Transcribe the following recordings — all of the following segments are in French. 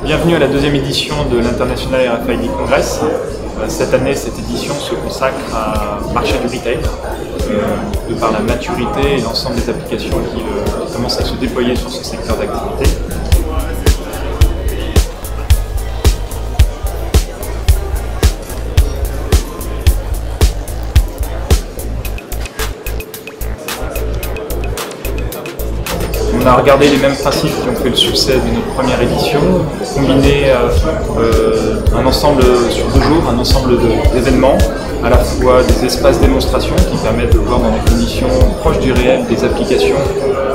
Bienvenue à la deuxième édition de l'International RFID Congress. Cette année, cette édition se consacre au marché du retail, de par la maturité et l'ensemble des applications qui commencent à se déployer sur ce secteur d'activité. On a regardé les mêmes principes qui ont fait le succès de notre première édition, combiner un ensemble sur 2 jours, un ensemble d'événements, à la fois des espaces démonstration qui permettent de voir dans des conditions proches du réel des applications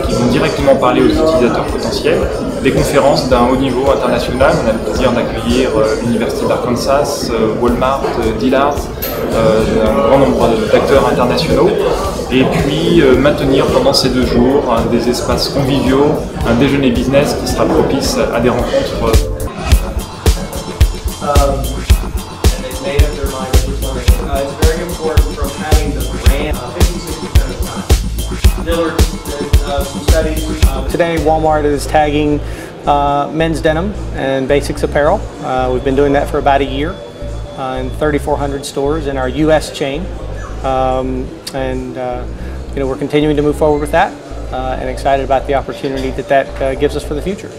qui vont directement parler aux utilisateurs potentiels, des conférences d'un haut niveau international. On a le plaisir d'accueillir l'Université d'Arkansas, Walmart, Dillard, un grand nombre d'acteurs internationaux. Et puis maintenir pendant ces 2 jours des espaces conviviaux, un déjeuner business qui sera propice à des rencontres. Today Walmart is tagging men's denim and basics apparel. We've been doing that for about a year in 3,400 stores in our US chain. We're continuing to move forward with that and excited about the opportunity that gives us for the future.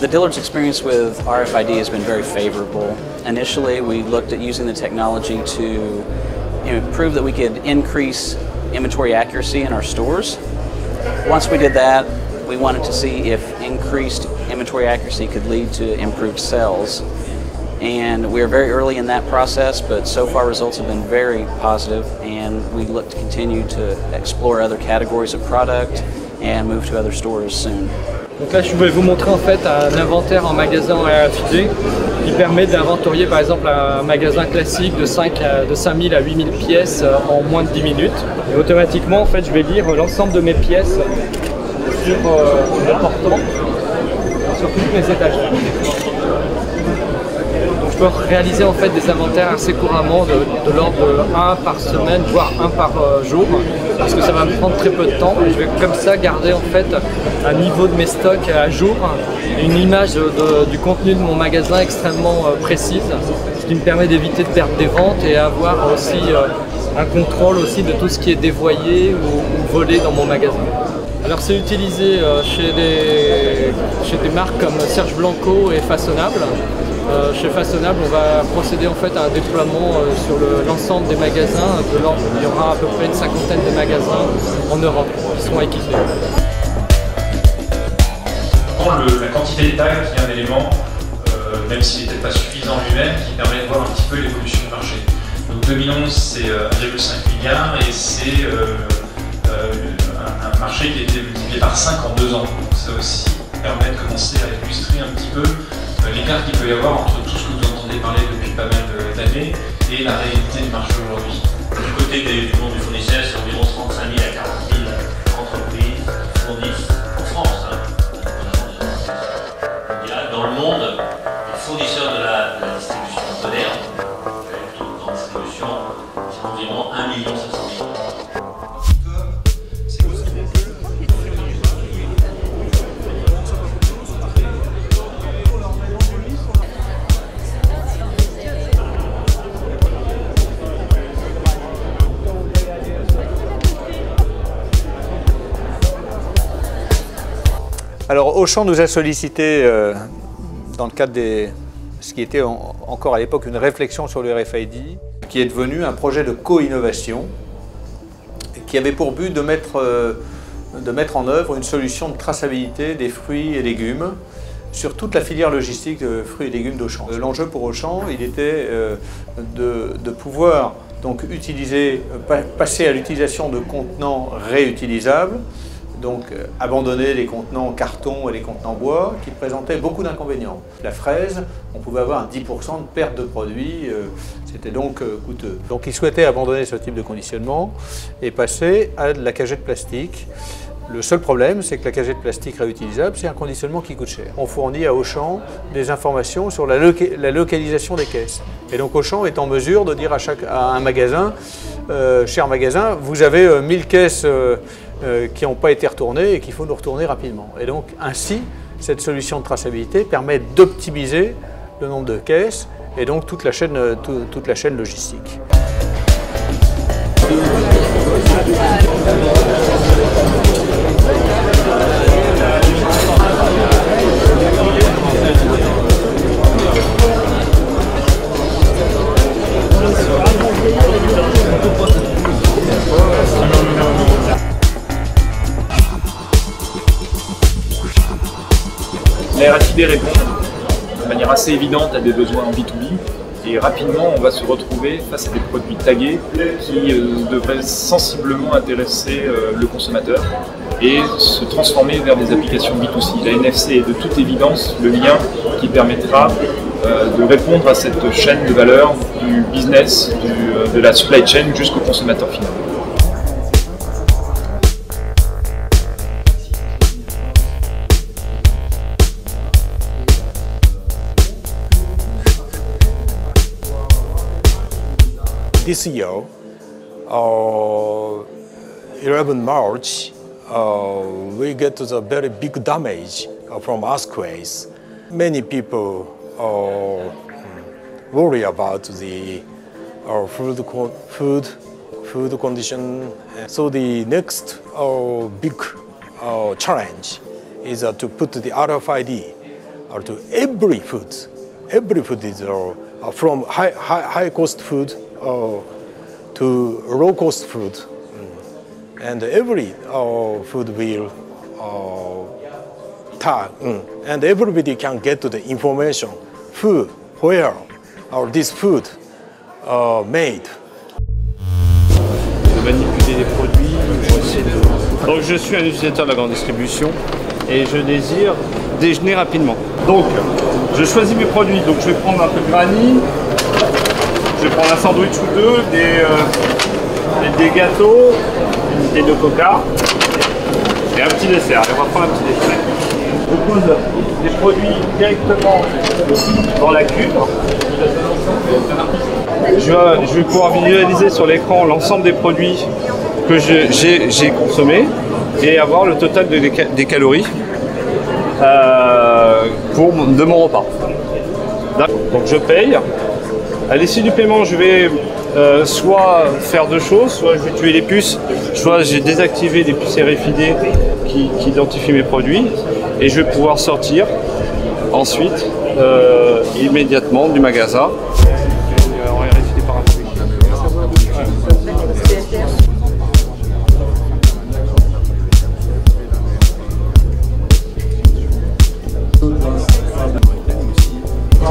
The Dillard's experience with RFID has been very favorable. Initially, we looked at using the technology to prove that we could increase inventory accuracy in our stores. Once we did that, we wanted to see if increased inventory accuracy could lead to improved sales. And we're very early in that process, but so far results have been very positive, and we look to continue to explore other categories of product and move to other stores soon. Donc là, je vais vous montrer en fait un inventaire en magasin RFID qui permet d'inventorier par exemple un magasin classique de 5000 à 8000 pièces en moins de 10 minutes. Et automatiquement, en fait, je vais lire l'ensemble de mes pièces sur le portant, sur toutes mes étagères. Donc je peux réaliser en fait des inventaires assez couramment de l'ordre de 1 par semaine, voire 1 par jour, parce que ça va me prendre très peu de temps. Et je vais comme ça garder en fait un niveau de mes stocks à jour, une image du contenu de mon magasin extrêmement précise, ce qui me permet d'éviter de perdre des ventes et avoir aussi un contrôle aussi de tout ce qui est dévoyé ou volé dans mon magasin. Alors c'est utilisé chez des marques comme Serge Blanco et Façonnable. Chez Façonnable, on va procéder en fait à un déploiement sur l'ensemble des magasins. Il y aura à peu près une 50aine de magasins en Europe qui seront équipés. La quantité de tags qui est un élément, même s'il n'est peut-être pas suffisant lui-même, qui permet de voir un petit peu l'évolution du marché. Donc 2011 c'est 1,5 milliard et c'est un marché qui a été multiplié par 5 en 2 ans. Donc ça aussi permet de commencer à illustrer un petit peu l'écart qu'il peut y avoir entre tout ce que vous entendez parler depuis pas mal d'années et la réalité du marché aujourd'hui. Du côté du monde du fournisseur, c'est environ 35 000 à 40 000 entreprises qui fournissent en France. Dans le monde, les fournisseurs de la distribution moderne, plutôt de grande distribution, c'est environ 1 500 000. Alors Auchan nous a sollicité dans le cadre de ce qui était encore à l'époque une réflexion sur le RFID, qui est devenu un projet de co-innovation qui avait pour but de mettre en œuvre une solution de traçabilité des fruits et légumes sur toute la filière logistique de fruits et légumes d'Auchan. L'enjeu pour Auchan, il était de pouvoir donc passer à l'utilisation de contenants réutilisables, donc abandonner les contenants en carton et les contenants en bois qui présentaient beaucoup d'inconvénients. La fraise, on pouvait avoir un 10% de perte de produit, c'était donc coûteux. Donc ils souhaitaient abandonner ce type de conditionnement et passer à de la cagette plastique. Le seul problème, c'est que la cagette plastique réutilisable, c'est un conditionnement qui coûte cher. On fournit à Auchan des informations sur la localisation des caisses. Et donc Auchan est en mesure de dire à un magasin, cher magasin, vous avez 1000 caisses qui n'ont pas été retournées et qu'il faut nous retourner rapidement. Et donc ainsi, cette solution de traçabilité permet d'optimiser le nombre de caisses et donc toute la chaîne logistique. La RFID répond de manière assez évidente à des besoins en B2B et rapidement on va se retrouver face à des produits tagués qui devraient sensiblement intéresser le consommateur et se transformer vers des applications B2C. La NFC est de toute évidence le lien qui permettra de répondre à cette chaîne de valeur du business, de la supply chain jusqu'au consommateur final. This year, 11 March, we get the very big damage from earthquakes. Many people worry about the food condition. So the next big challenge is to put the RFID to every food. Every food is from high cost food to low cost food, and every food will tag, and everybody can get to the information who, where, this food made. De manipuler les produits, pour essayer de... Donc je suis un utilisateur de la grande distribution et je désire déjeuner rapidement. Donc je choisis mes produits, donc je vais prendre un peu de granny. Je vais prendre un sandwich ou deux, des gâteaux, une bouteille de coca et un petit dessert. On va prendre un petit dessert. Je pose les produits directement dans la cuve. Je vais pouvoir visualiser sur l'écran l'ensemble des produits que j'ai consommés et avoir le total des calories de mon repas. Donc je paye. À l'issue du paiement, je vais soit faire deux choses, soit je vais tuer les puces, soit j'ai désactivé les puces RFID qui identifient mes produits et je vais pouvoir sortir ensuite immédiatement du magasin.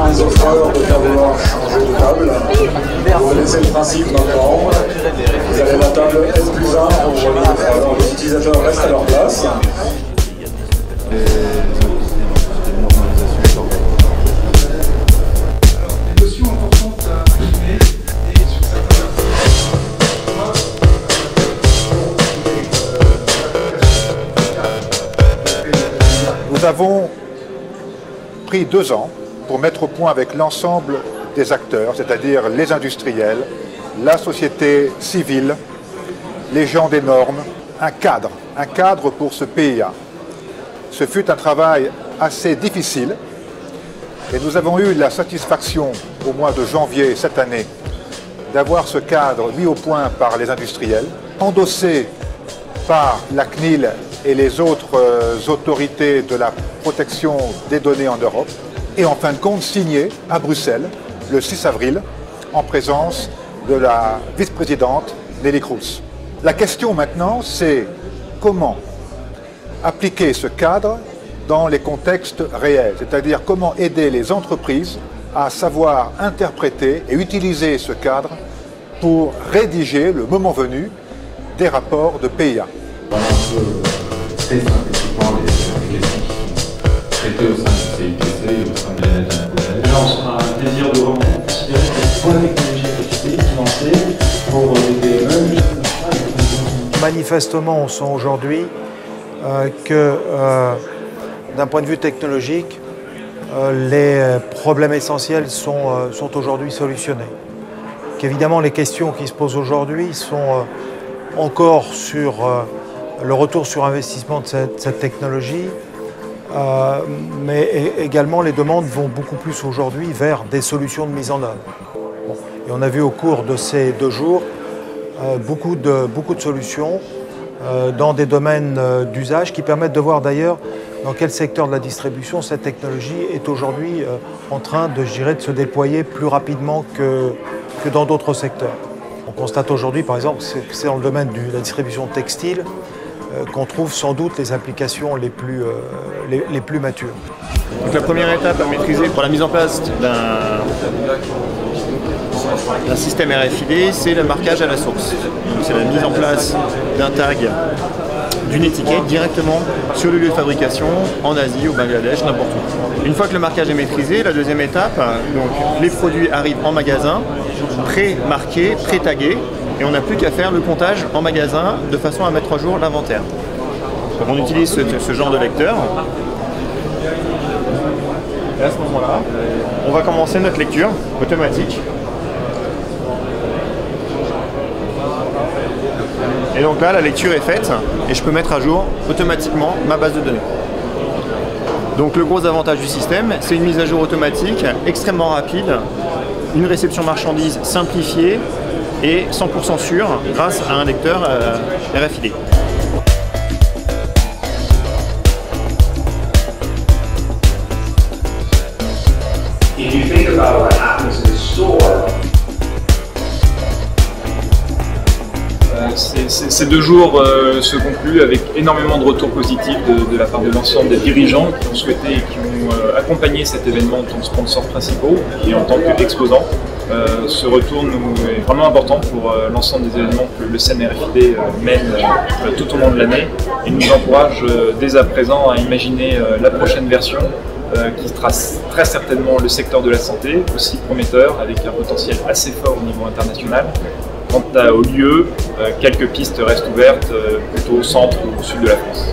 Les offreurs de bien vouloir changer de table. Vous laissez le principe d'entendre. Vous avez la table N+1 pour les offreurs. Les utilisateurs restent à leur place. Une notion importante à assumer et sur certains. Nous avons pris 2 ans pour mettre au point avec l'ensemble des acteurs, c'est-à-dire les industriels, la société civile, les gens des normes, un cadre pour ce PIA. Ce fut un travail assez difficile et nous avons eu la satisfaction au mois de janvier cette année d'avoir ce cadre mis au point par les industriels, endossé par la CNIL et les autres autorités de la protection des données en Europe, et en fin de compte signé à Bruxelles le 6 avril en présence de la vice-présidente Nelly Kroes. La question maintenant, c'est comment appliquer ce cadre dans les contextes réels, c'est-à-dire comment aider les entreprises à savoir interpréter et utiliser ce cadre pour rédiger, le moment venu, des rapports de PIA. Très synthétiquement les questions qui sont traitées au sein du CIPC et au sein de l'ANET. Là, on sera un plaisir de considérer que pour la technologie FFT, financée pour des PME. Manifestement, on sent aujourd'hui que d'un point de vue technologique, les problèmes essentiels sont aujourd'hui solutionnés. Qu'évidemment, les questions qui se posent aujourd'hui sont encore sur le retour sur investissement de cette technologie, mais également les demandes vont beaucoup plus aujourd'hui vers des solutions de mise en œuvre. Bon. Et on a vu au cours de ces 2 jours beaucoup de solutions dans des domaines d'usage qui permettent de voir d'ailleurs dans quel secteur de la distribution cette technologie est aujourd'hui en train de se déployer plus rapidement que dans d'autres secteurs. On constate aujourd'hui par exemple que c'est dans le domaine de la distribution textile qu'on trouve sans doute les applications les plus matures. Donc la première étape à maîtriser pour la mise en place d'un système RFID, c'est le marquage à la source. C'est la mise en place d'un tag, d'une étiquette directement sur le lieu de fabrication, en Asie, au Bangladesh, n'importe où. Une fois que le marquage est maîtrisé, la deuxième étape, donc les produits arrivent en magasin, pré-marqués, pré-tagués, et on n'a plus qu'à faire le comptage en magasin de façon à mettre à jour l'inventaire. Donc on utilise ce genre de lecteur. Et à ce moment-là, on va commencer notre lecture automatique. Et donc là, la lecture est faite et je peux mettre à jour automatiquement ma base de données. Donc le gros avantage du système, c'est une mise à jour automatique extrêmement rapide, une réception marchandise simplifiée et 100% sûre grâce à un lecteur RFID. If you think about what happens in store, Ces 2 jours se concluent avec énormément de retours positifs de la part de l'ensemble des dirigeants qui ont souhaité et qui ont accompagné cet événement en tant que sponsors principaux et en tant qu'exposants. Ce retour est vraiment important pour l'ensemble des événements que le CNRFID mène tout au long de l'année et nous encourage dès à présent à imaginer la prochaine version qui sera très certainement le secteur de la santé, aussi prometteur, avec un potentiel assez fort au niveau international. Quant au lieu, quelques pistes restent ouvertes plutôt au centre ou au sud de la France.